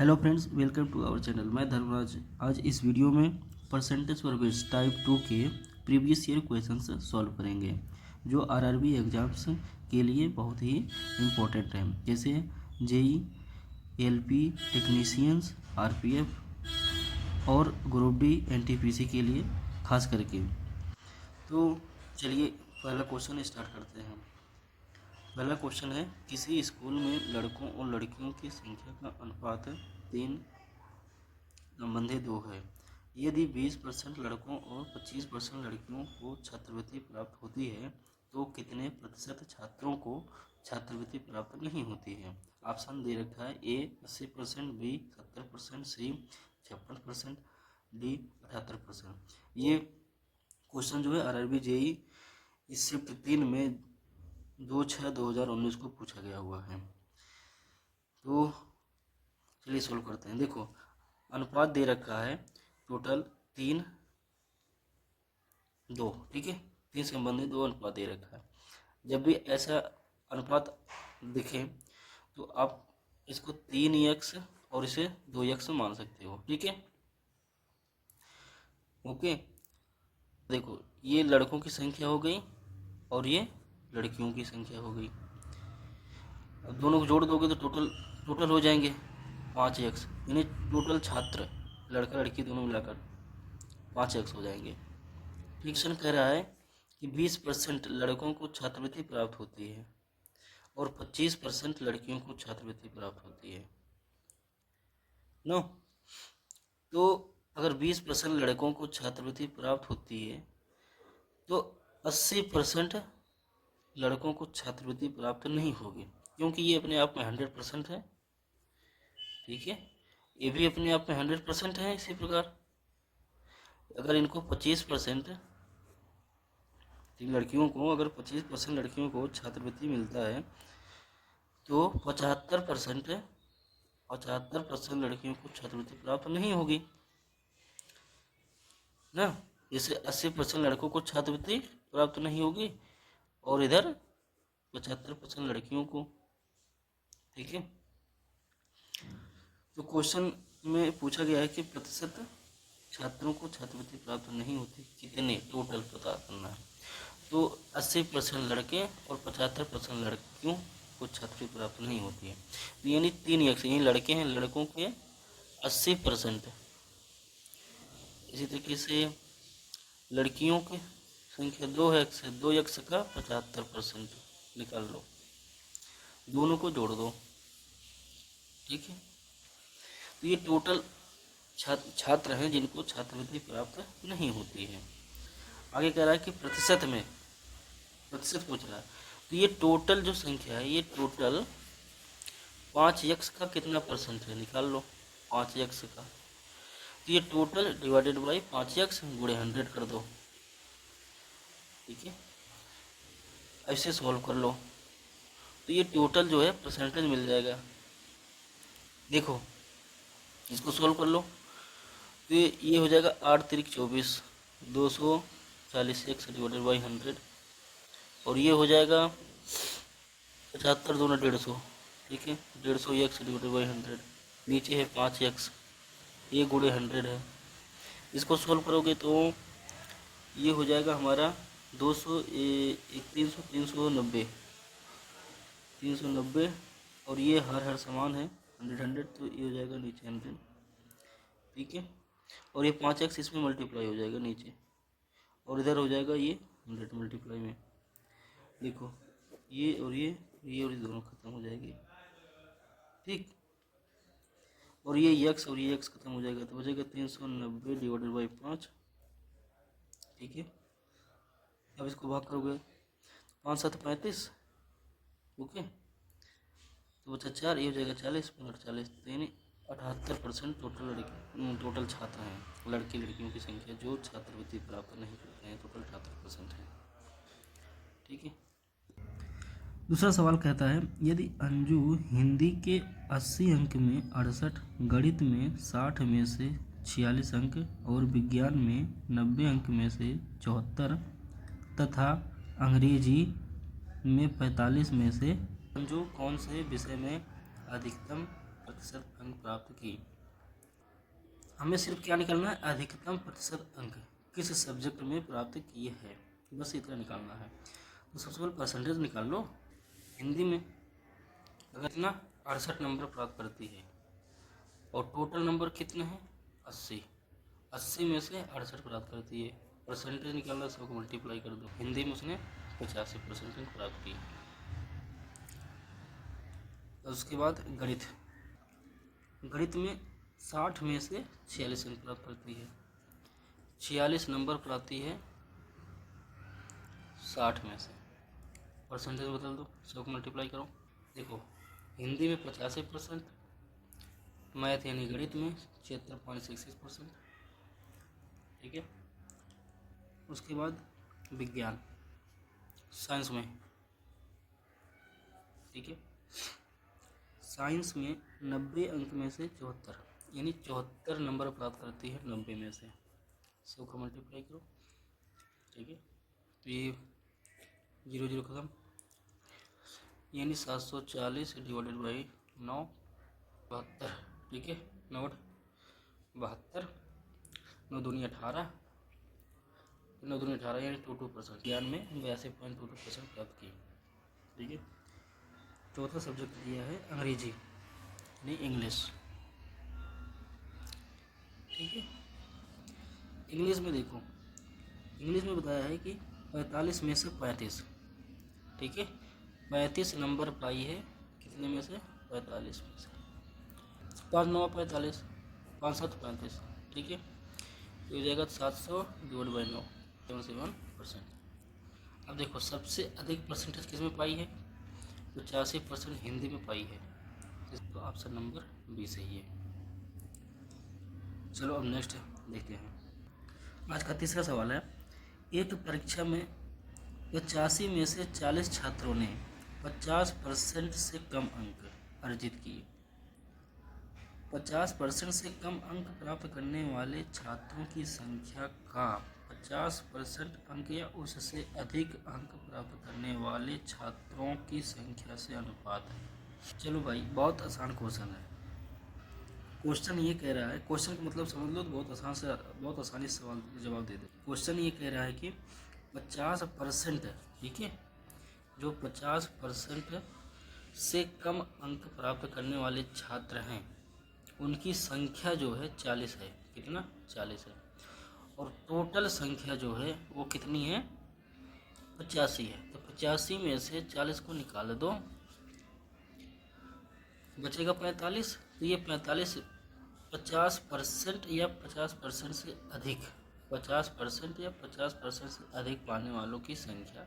Hello friends, welcome to our channel. मैं धर्मराज। आज इस वीडियो में परसेंटेज पर बेस्ड टाइप 2 के प्रीवियस ईयर क्वेश्चंस सॉल्व करेंगे जो आरआरबी एग्जाम्स के लिए बहुत ही इम्पोर्टेंट हैं, जैसे जेई, एलपी, टेक्नीशियंस, आरपीएफ और ग्रुप डी एनटीपीसी के लिए खास करके। तो चलिए पहला क्वेश्चन स्टार्ट करते हैं। पहला क्वेश्चन है, किसी स्कूल में लड़कों और लड़कियों की संख्या का अनुपात 3 संबंधी 2 है। यदि 20% लड़कों और 25% लड़कियों को छात्रवृत्ति प्राप्त होती है तो कितने प्रतिशत छात्रों को छात्रवृत्ति प्राप्त नहीं होती है। ऑप्शन दे रखा है, ए 80%, बी 70%, सी 56%, डी 78%। ये क्वेश्चन जो है आरआरबी जेई इस शिफ्ट 3 में 2/6/2019 को पूछा गया हुआ है। तो चलिए सोल्व करते हैं। देखो, अनुपात दे रखा है टोटल 3:2, ठीक है। 3 संबंधित 2 अनुपात दे रखा है। जब भी ऐसा अनुपात दिखे तो आप इसको 3x और इसे 2x मान सकते हो, ठीक है। ओके, देखो ये लड़कों की संख्या हो गई और ये लड़कियों की संख्या हो गई। अब दोनों को जोड़ दोगे तो टोटल हो जाएंगे 5x, यानी टोटल छात्र लड़का लड़की दोनों मिलाकर 5x हो जाएंगे। क्वेश्चन कह रहा है कि 20% लड़कों को छात्रवृत्ति प्राप्त होती है और 25% लड़कियों को छात्रवृत्ति प्राप्त होती है। नो, तो अगर 20% लड़कों को छात्रवृत्ति प्राप्त होती है तो 80% लड़कों को छात्रवृत्ति प्राप्त नहीं होगी, क्योंकि ये अपने आप में 100% है, ठीक है। ये भी अपने आप में 100% है। इसी प्रकार अगर इनको 25% लड़कियों को, अगर 25% लड़कियों को छात्रवृत्ति मिलता है तो 75% लड़कियों को छात्रवृत्ति प्राप्त नहीं होगी ना। जैसे 80% लड़कों को छात्रवृत्ति प्राप्त नहीं होगी और इधर 75% लड़कियों को, ठीक है। तो क्वेश्चन में पूछा गया है कि प्रतिशत छात्रों को छात्रवृत्ति प्राप्त नहीं होती, कितने टोटल पता करना है। तो 80% लड़के और 75% लड़कियों को छात्रवृत्ति प्राप्त नहीं होती है, तो यानी 3x, यही लड़के हैं, लड़कों के 80%, इसी तरीके से लड़कियों की संख्या 2x है, 2x का 75% निकाल लो, दोनों को जोड़ दो, ठीक है। तो ये टोटल छात्र हैं जिनको छात्रवृत्ति प्राप्त नहीं होती है। आगे कह रहा है कि प्रतिशत में, प्रतिशत पूछ रहा है, तो ये टोटल जो संख्या है, ये टोटल 5x का कितना परसेंट है, निकाल लो 5x का। तो ये टोटल डिवाइडेड बाई 5x गुणे 100 कर दो, ठीक है। ऐसे सॉल्व कर लो तो ये टोटल जो है परसेंटेज मिल जाएगा। देखो इसको सॉल्व कर लो तो ये हो जाएगा 8 3 24, 240x डिवाइडेड बाई 100, और ये हो जाएगा 75 दूना 150, ठीक है। 150x डिवाइडेड बाई 100, नीचे है 5x, ये गुणे 100 है। इसको सोल्व करोगे तो ये हो जाएगा हमारा 390, और ये हर समान है 100, तो ये हो जाएगा नीचे 100, ठीक है। और ये 5x इसमें मल्टीप्लाई हो जाएगा नीचे, और इधर हो जाएगा ये 100 मल्टीप्लाई में। देखो ये और ये दोनों खत्म हो जाएगी, ठीक। और ये x और ये x खत्म हो जाएगा तो बचेगा 390 डिवाइडेड बाई 5, ठीक है। अब इसको भाग करोगे 5 7 35, ओके, तो बचा 4, ये हो जाएगा 40, 40, तो यानी 78% टोटल छात्र हैं, लड़के लड़कियों की संख्या जो छात्रवृत्ति प्राप्त नहीं करते हैं, टोटल 78% है, ठीक है। दूसरा सवाल कहता है, यदि अंजू हिंदी के 80 अंक में 68, गणित में 60 में से 46 अंक और विज्ञान में 90 अंक में से 74 तथा अंग्रेजी में 45 में से अंजू कौन से विषय में अधिकतम प्रतिशत अंक प्राप्त किए। हमें सिर्फ क्या निकालना है, अधिकतम प्रतिशत अंक किस सब्जेक्ट में प्राप्त किए हैं, बस इतना निकालना है। तो सबसे पहले परसेंटेज निकाल लो। हिंदी में अगर इतना 68 नंबर प्राप्त करती है और टोटल नंबर कितने हैं 80 में से 68 प्राप्त करती है, परसेंटेज निकालना, 100 को मल्टीप्लाई कर दो। हिंदी में उसने 85% अंक प्राप्त किए। उसके बाद गणित में 60 में से 46 अंक प्राप्त करती है, 46 नंबर प्राप्ति है 60 में से, परसेंटेज बदल दो, 100 को मल्टीप्लाई करो। देखो हिंदी में 85%, मैथ यानी गणित में 76.66%, ठीक है। उसके बाद विज्ञान साइंस में, ठीक है, साइंस में 90 अंक में से 74 यानी 74 नंबर प्राप्त करती है 90 में से, 100 को मल्टीप्लाई करो, ठीक है। तो ये 0 खत्म, यानी 740 डिवाइडेड बाई 9 72, ठीक है। 9 72, 9 दूनी 18, 9 दूनी 18 यानी 22%, ज्ञान में 82.22% प्राप्त किए, ठीक है। चौथा सब्जेक्ट दिया है अंग्रेजी यानी इंग्लिश, ठीक है। इंग्लिश में देखो, इंग्लिश में बताया है कि 45 में से 35, ठीक है, 35 नंबर पाई है, कितने में से 45 में से, 5 9 45, 5 7 35, ठीक है। तो हो जाएगा 700 डिवाइड बाई 9, 77%। अब देखो सबसे अधिक परसेंटेज किस में पाई है, 85% हिंदी में पाई है, तो ऑप्शन नंबर बी सही है। चलो अब नेक्स्ट देखते हैं। आज का तीसरा सवाल है, एक परीक्षा में 85 में से 40 छात्रों ने 50% से कम अंक अर्जित किए। 50% से कम अंक प्राप्त करने वाले छात्रों की संख्या का 50% अंक या उससे अधिक अंक प्राप्त करने वाले छात्रों की संख्या से अनुपात है। चलो भाई बहुत आसान क्वेश्चन है। क्वेश्चन ये कह रहा है, क्वेश्चन का मतलब समझ लो तो बहुत आसानी से सवाल जवाब दे दे। क्वेश्चन ये कह रहा है कि 50%, ठीक है, जो 50% से कम अंक प्राप्त करने वाले छात्र हैं उनकी संख्या जो है 40 है, कितना 40 है, और टोटल संख्या जो है वो कितनी है 85 है। तो 85 में से 40 को निकाल दो, बचेगा 45। तो ये 45 50% या 50% से अधिक, 50% या 50% से अधिक पाने वालों की संख्या।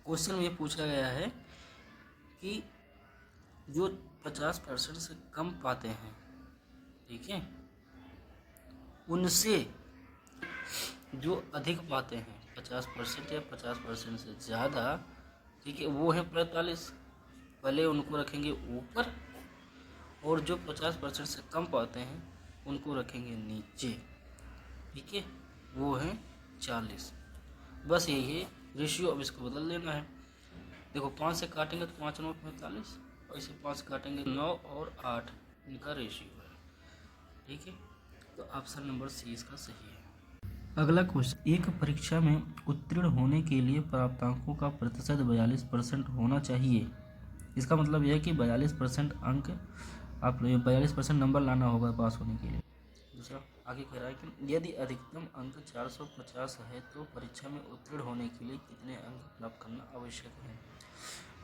क्वेश्चन में पूछा गया है कि जो 50% से कम पाते हैं, ठीक है, उनसे जो अधिक पाते हैं 50% या 50% से ज़्यादा, ठीक है, वो है 45। पहले उनको रखेंगे ऊपर और जो 50% से कम पाते हैं उनको रखेंगे नीचे, ठीक है, वो है 40। बस यही है रेशियो, अब इसको बदल देना है। देखो 5 से काटेंगे तो 5 9 45, और इसे 5 काटेंगे 9 और 8, इनका रेशियो है, ठीक है। तो ऑप्शन नंबर सी इसका सही है। अगला क्वेश्चन, एक परीक्षा में उत्तीर्ण होने के लिए प्राप्तांकों का प्रतिशत 42% होना चाहिए। इसका मतलब यह है कि 42% अंक, आप 42% नंबर लाना होगा पास होने के लिए। दूसरा आगे कह रहा है कि यदि अधिकतम अंक 450 है तो परीक्षा में उत्तीर्ण होने के लिए कितने अंक प्राप्त करना आवश्यक है।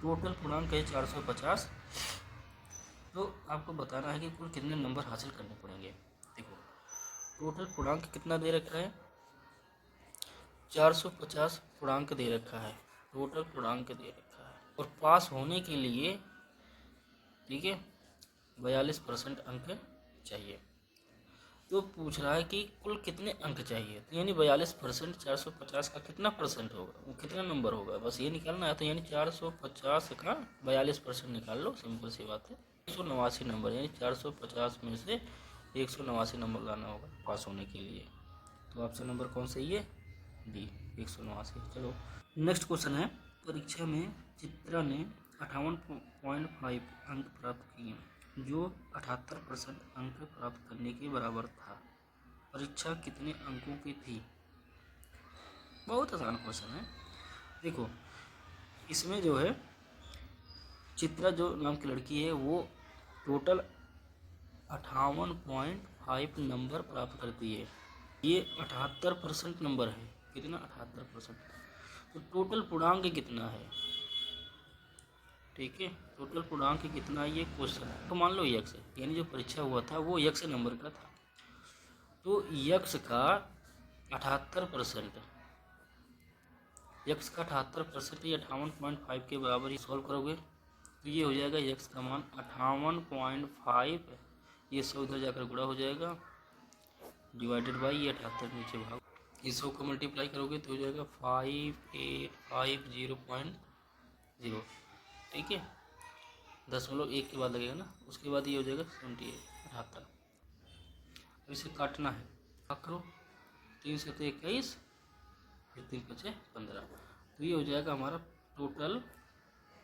टोटल पूर्णांक है 450, तो आपको बताना है कि कुल कितने नंबर हासिल करने पड़ेंगे। देखो टोटल पूर्णांक कितना दे रखा है, 450 पूर्णांक दे रखा है, टोटल पूर्णांक दे रखा है, और पास होने के लिए, ठीक है, 42% अंक चाहिए। तो पूछ रहा है कि कुल कितने अंक चाहिए, तो यानी 42% 450 का कितना परसेंट होगा, वो कितना नंबर होगा, बस ये निकालना है। तो यानी 450 का 42% निकाल लो, सिंपल सी बात है। 189 नंबर, यानी 450 में से 189 नंबर लाना होगा पास होने के लिए। तो ऑप्शन नंबर कौन सही है, डी 189। चलो नेक्स्ट क्वेश्चन है, परीक्षा में चित्रा ने 58.5 अंक प्राप्त किए, जो 78% अंक प्राप्त करने के बराबर था। परीक्षा कितने अंकों की थी? बहुत आसान क्वेश्चन है। देखो, इसमें जो है चित्रा जो नाम की लड़की है वो टोटल 58.5 नंबर प्राप्त करती है। ये 78% नंबर है। कितना? 78%। तो टोटल पूर्णांक कितना है? ठीक है, टोटल पूर्णांक कितना है ये क्वेश्चन है। तो मान लो यक्स, यानी जो परीक्षा हुआ था वो यक्स नंबर का था। तो यक्स का 78%, यक्स का 78% ये 58.5 के बराबर ही सॉल्व करोगे तो ये हो जाएगा यक्स का मान 58.5, ये 100 उधर जाकर गुणा हो जाएगा, डिवाइडेड बाई ये 78 नीचे भाग, इस 100 को मल्टीप्लाई करोगे तो हो जाएगा 5850.0। ठीक है, 0.1 के बाद लगेगा ना, उसके बाद ये हो जाएगा 78। अब इसे काटना है, क्या करो, 3 से 21, फिर 3 5 15, तो ये हो जाएगा हमारा टोटल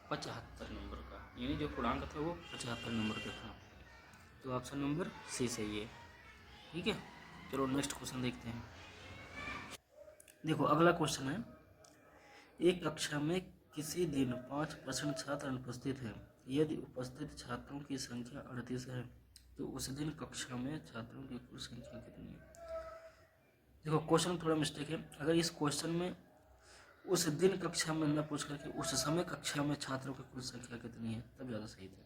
75 नंबर का, यानी जो पूर्णांक था वो 75 नंबर का था। तो ऑप्शन नंबर सी सही है। ठीक है, चलो नेक्स्ट क्वेश्चन देखते हैं। देखो अगला क्वेश्चन है, एक कक्षा में किसी दिन 5% छात्र अनुपस्थित हैं। यदि उपस्थित छात्रों की संख्या 38 है तो उस दिन कक्षा में छात्रों की कुल संख्या कितनी है? देखो क्वेश्चन में थोड़ा मिस्टेक है। अगर इस क्वेश्चन में उस दिन कक्षा में न पूछ करके उस समय कक्षा में छात्रों की कुल संख्या कितनी है तब ज़्यादा सही था।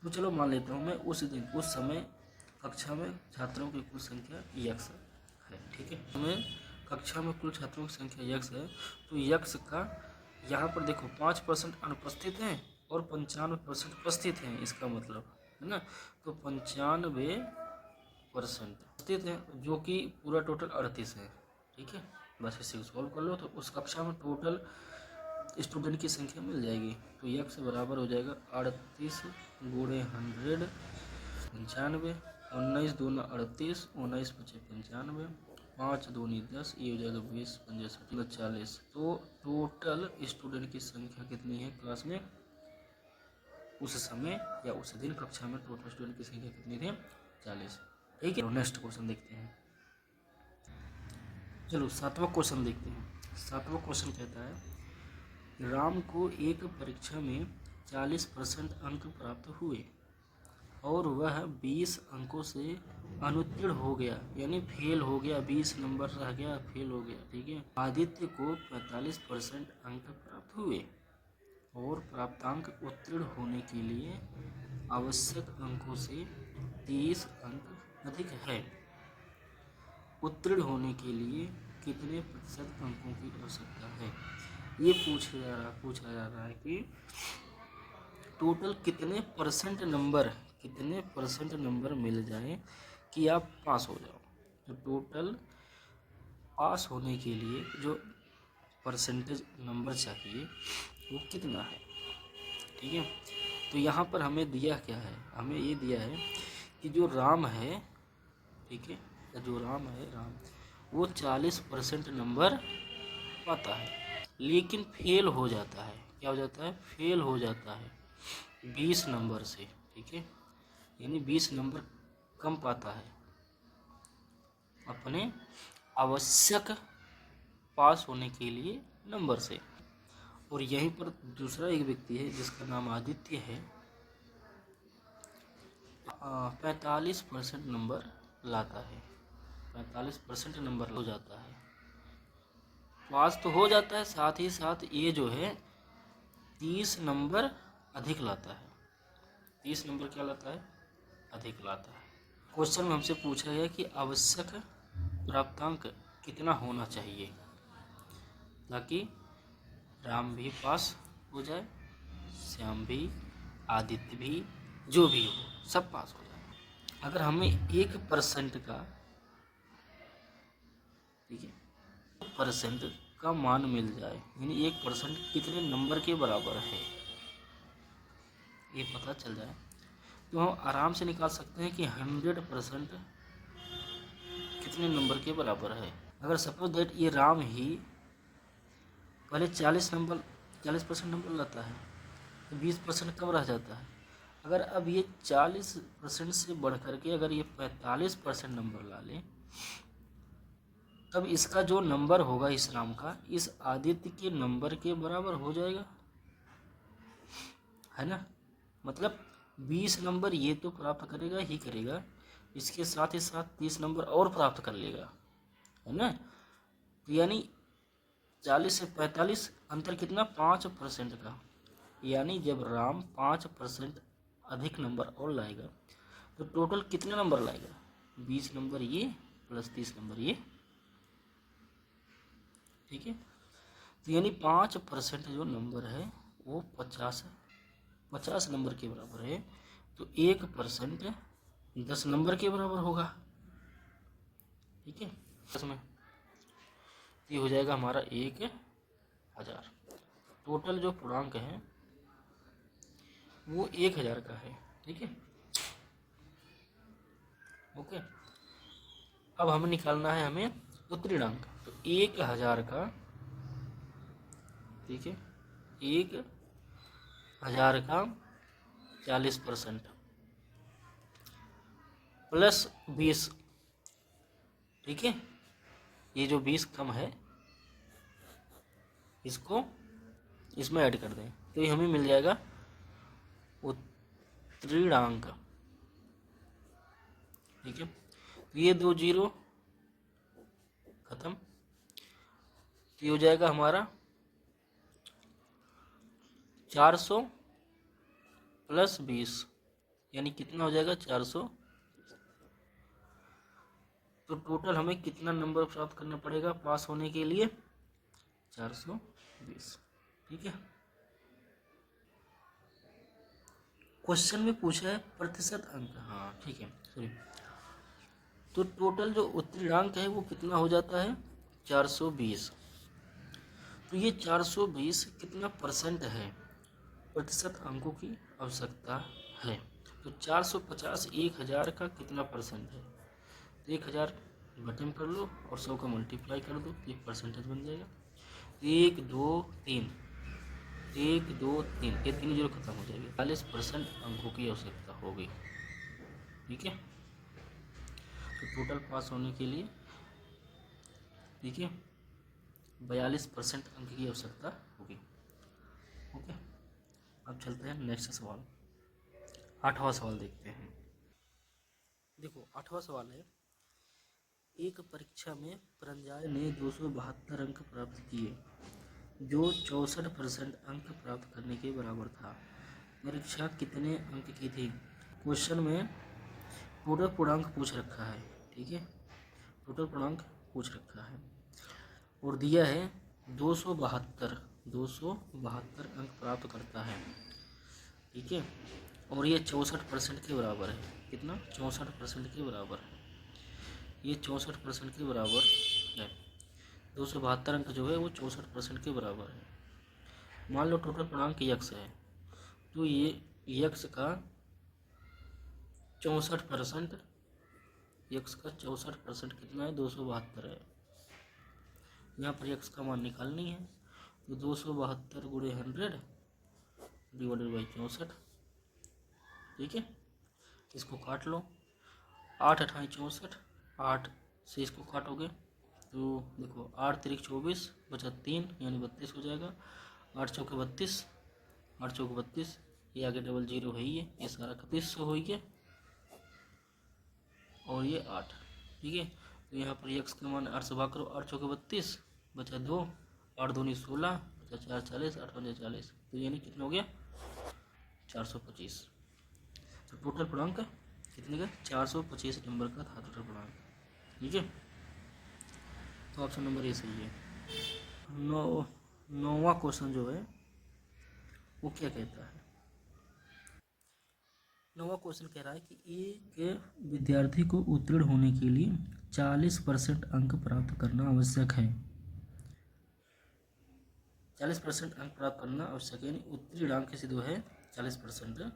तो चलो मान लेता हूँ मैं उस दिन उस समय कक्षा में छात्रों की कुल संख्या यक्स है। ठीक है, हमें कक्षा में कुल छात्रों की संख्या यक्स है, तो यक्स का यहाँ पर देखो 5% अनुपस्थित हैं और 95% उपस्थित हैं, इसका मतलब है ना। तो 95% उपस्थित हैं, जो कि पूरा टोटल 38 है। ठीक है, बस इसे सॉल्व कर लो तो उस कक्षा में टोटल स्टूडेंट की संख्या मिल जाएगी। तो यक्स बराबर हो जाएगा 38 गुणे 100, 95, 19 दूना 38, 19 पचे 95, 5 दूनी 10, ये हो जाएगा 20, 50, 40। तो टोटल स्टूडेंट की संख्या कितनी है क्लास में उस समय या उस दिन कक्षा में टोटल स्टूडेंट की संख्या कितनी थी? 40। ठीक है, नेक्स्ट क्वेश्चन देखते हैं। चलो 7वां क्वेश्चन देखते हैं। 7वां क्वेश्चन कहता है, राम को एक परीक्षा में 40% अंक प्राप्त हुए और वह 20 अंकों से अनुत्तीर्ण हो गया, यानी फेल हो गया, 20 नंबर रह गया, फेल हो गया। ठीक है, आदित्य को 45% अंक प्राप्त हुए और प्राप्तांक उत्तीर्ण होने के लिए आवश्यक अंकों से 30 अंक अधिक है। उत्तीर्ण होने के लिए कितने प्रतिशत अंकों की आवश्यकता है? ये पूछा जा रहा है कि टोटल कितने परसेंट नंबर मिल जाए कि आप पास हो जाओ। तो टोटल पास होने के लिए जो परसेंटेज नंबर चाहिए वो कितना है? ठीक है, तो यहाँ पर हमें दिया क्या है? हमें ये दिया है कि जो राम है, ठीक है, जो राम वो 40% नंबर पाता है लेकिन फेल हो जाता है। क्या हो जाता है? फेल हो जाता है 20 नंबर से। ठीक है, यानी 20 नंबर कम पाता है अपने आवश्यक पास होने के लिए नंबर से। और यहीं पर दूसरा एक व्यक्ति है जिसका नाम आदित्य है, 45% नंबर लाता है, 45% नंबर हो जाता है, पास तो हो जाता है, साथ ही साथ ये जो है 30 नंबर अधिक लाता है। 30 नंबर क्या लाता है? अधिक लाता है। क्वेश्चन में हमसे पूछा गया कि आवश्यक प्राप्तांक कितना होना चाहिए ताकि राम भी पास हो जाए, श्याम भी, आदित्य भी, जो भी हो सब पास हो जाए। अगर हमें 1% का, ठीक है, परसेंट का मान मिल जाए, यानी 1% कितने नंबर के बराबर है ये पता चल जाए तो हम आराम से निकाल सकते हैं कि 100% कितने नंबर के बराबर है। अगर सपोज दैट ये राम ही पहले 40% नंबर लाता है तो 20% कम रह जाता है। अगर अब ये 40% से बढ़ करके अगर ये 45% नंबर ला ले, तब इसका जो नंबर होगा इस राम का इस आदित्य के नंबर के बराबर हो जाएगा, है ना। मतलब 20 नंबर ये तो प्राप्त करेगा ही करेगा, इसके साथ ही साथ 30 नंबर और प्राप्त कर लेगा, है ना। तो यानी 40 से 45 अंतर कितना, 5% का। यानी जब राम 5% अधिक नंबर और लाएगा तो टोटल कितने नंबर लाएगा, 20 नंबर ये प्लस 30 नंबर ये, ठीक है। तो यानी 5% जो नंबर है वो 50 नंबर के बराबर है। तो 1% 10 नंबर के बराबर होगा, ठीक है। इसमें ये हो जाएगा हमारा 1000। टोटल जो पूर्णांक है वो 1000 का है, ठीक है। ओके, अब हमें निकालना है हमें उत्तीर्णांक। तो 1000 का, ठीक है, 1000 का 40% प्लस 20, ठीक है। ये जो 20 कम है इसको इसमें ऐड कर दें तो ये हमें मिल जाएगा उत्तीर्णांक, ठीक है। तो ये 2 जीरो खत्म, तो ये हो जाएगा हमारा 400 प्लस 20, यानी कितना हो जाएगा 400। तो टोटल हमें कितना नंबर प्राप्त करना पड़ेगा पास होने के लिए, 420, ठीक है। क्वेश्चन में पूछा है प्रतिशत अंक, हाँ ठीक है, सॉरी। तो टोटल जो उत्तीर्णांक है वो कितना हो जाता है 420। तो ये 420 कितना परसेंट है, प्रतिशत अंकों की आवश्यकता है। तो 450 1000 का कितना परसेंट है, तो 1000 बटे में कर लो और 100 का मल्टीप्लाई कर दो, एक परसेंटेज बन जाएगा। 1 2 3 1 2 3, ये 3 जीरो खत्म हो जाएगी, 40% अंकों की आवश्यकता होगी, ठीक है। तो टोटल पास होने के लिए, ठीक है, 42% अंक की आवश्यकता होगी, ओके। अब चलते हैं नेक्स्ट सवाल, 8वां सवाल देखते हैं। देखो 8वां सवाल है, एक परीक्षा में परंजय ने 272 अंक प्राप्त किए जो 64% अंक प्राप्त करने के बराबर था। परीक्षा कितने अंक की थी। क्वेश्चन में टोटल पूर्णांक पूछ रखा है, ठीक है, टोटल पूर्णांक पूछ रखा है और दिया है 272 अंक प्राप्त करता है, ठीक है। और ये 64% के बराबर है, कितना 64% के बराबर है, ये 64% के बराबर है। 272 अंक जो है वो 64% के बराबर है। मान लो टोटल पूर्णांक यक्स है, तो ये यक्स का 64%, यक्स का 64% कितना है 272 है। यहाँ पर यक्स का मान निकालनी है, तो 272 गुणे 100 डिवाइडेड बाई 64, ठीक है। इसको काट लो, 8 अठाई 64, 8 से इसको काटोगे तो देखो 8 3 24 बचा 3 यानी 32 हो जाएगा। 8 चौके 32, 8 चौके 32, ये आगे डबल जीरो है, ये सारा 3100 हो गया और ये 8, ठीक है। तो यहाँ पर यक्स का मान 8 से भाग करो, 8 चौके 32 बचा 2, 8 दूनी 16 बचा 4 40, 8 पंजे 40, तो यानी कितना हो गया 425। तो टोटल पूर्णांक कितने का 425 नंबर का था टोटल पूर्णांक, ठीक है। तो ऑप्शन नंबर ए सही है। 9वां क्वेश्चन जो है वो क्या कहता है। 9वां क्वेश्चन कह रहा है कि एक विद्यार्थी को उत्तीर्ण होने के लिए 40% अंक प्राप्त करना आवश्यक है। 40% अंक प्राप्त करना आवश्यक है, यानी उत्तीर्णांक से जो है 40% है,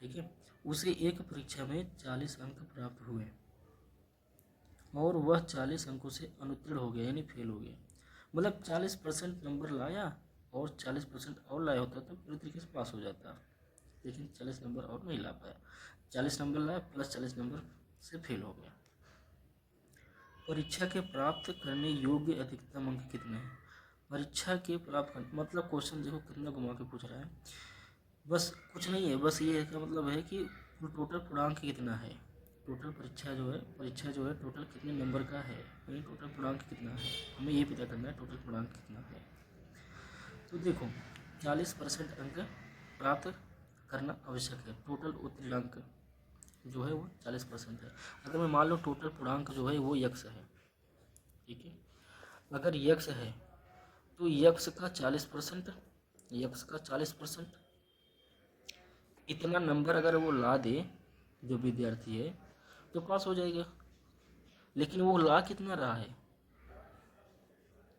ठीक है। उसे एक परीक्षा में 40 अंक प्राप्त हुए और वह 40 अंकों से अनुत्तीर्ण हो गया, यानी फेल हो गया। मतलब 40% नंबर लाया और 40% और लाया होता तो पूरी तरीके से पास हो जाता, लेकिन 40 नंबर और नहीं ला पाया। 40 नंबर लाया प्लस 40 नंबर से फेल हो गया। परीक्षा के प्राप्त करने योग्य अधिकतम अंक कितने हैं? परीक्षा के प्राप्त करने मतलब क्वेश्चन देखो कितना घुमा के पूछ रहा है, बस कुछ नहीं है, बस ये का मतलब है कि टोटल पूर्णांक कितना है, टोटल परीक्षा जो है टोटल कितने नंबर का है, यानी टोटल पूर्णांक कितना है, हमें ये पता करना है टोटल पूर्णांक कितना है। तो देखो 40% अंक प्राप्त करना आवश्यक है, टोटल उत्तीर्णांक जो है वो 40% है। अगर मैं मान लो टोटल पूर्णांक जो है वो यक्स है, ठीक है, अगर यक्स है तो यक्स का 40% इतना नंबर अगर वो ला दे जो विद्यार्थी है तो पास हो जाएगा। लेकिन वो ला कितना रहा है,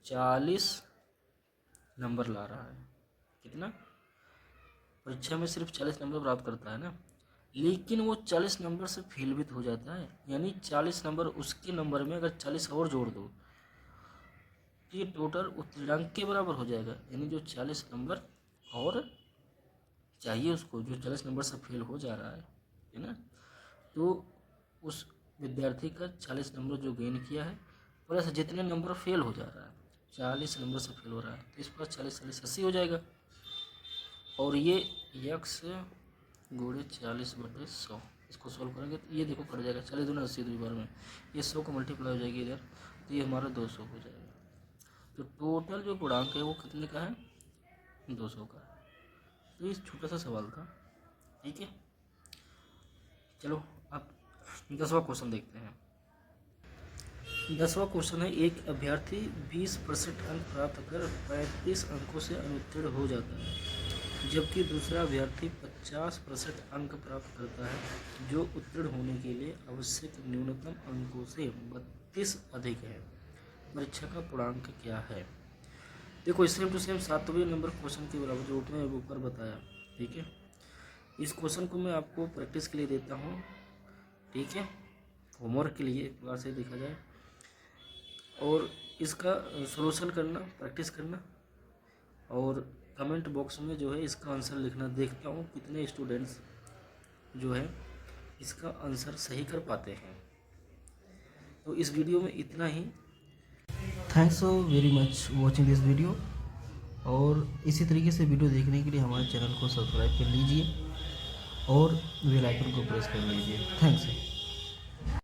40 नंबर ला रहा है, कितना, परीक्षा में सिर्फ 40 नंबर प्राप्त करता है ना, लेकिन वो 40 नंबर से फेल भी तो हो जाता है, यानी 40 नंबर उसके नंबर में अगर 40 और जोड़ दो तो ये टोटल उत्तीर्णांक के बराबर हो जाएगा, यानी जो 40 नंबर और चाहिए उसको, जो 40 नंबर से फेल हो जा रहा है ना, तो उस विद्यार्थी का 40 नंबर जो गेन किया है प्लस जितने नंबर फेल हो जा रहा है, 40 नंबर से फेल हो रहा है तो इस पर 40 80 हो जाएगा। और ये यक्स गुणे 40/100 इसको सॉल्व करेंगे तो ये देखो कट जाएगा, 40 दूना 80 बार में ये 100 को मल्टीप्लाई हो जाएगी इधर, तो ये हमारा 200 हो जाएगा। तो टोटल जो पूर्णांक है वो कितने का है, 200 का। तो ये छोटा सा सवाल था, ठीक है। चलो अब 10वां क्वेश्चन देखते हैं। 10वां क्वेश्चन है, एक अभ्यर्थी 20% अंक प्राप्त कर 35 अंकों से अनुत्तीर्ण हो जाता है, जबकि दूसरा अभ्यर्थी 50% अंक प्राप्त करता है, जो उत्तीर्ण होने के लिए आवश्यक न्यूनतम अंकों से 32 अधिक है। परीक्षा का पूर्णांक क्या है? देखो सेम टू सेम 7वें नंबर क्वेश्चन के बराबर जो मैं ऊपर बताया, ठीक है। इस क्वेश्चन को मैं आपको प्रैक्टिस के लिए देता हूँ, ठीक है, होमवर्क के लिए एक बार से देखा जाए, और इसका सॉल्यूशन करना, प्रैक्टिस करना, और कमेंट बॉक्स में जो है इसका आंसर लिखना। देखता हूँ कितने स्टूडेंट्स जो है इसका आंसर सही कर पाते हैं। तो इस वीडियो में इतना ही। Thanks so very much watching this video, और इसी तरीके से वीडियो देखने के लिए हमारे चैनल को सब्सक्राइब कर लीजिए और बेल आइकन को प्रेस कर लीजिए। थैंक्स।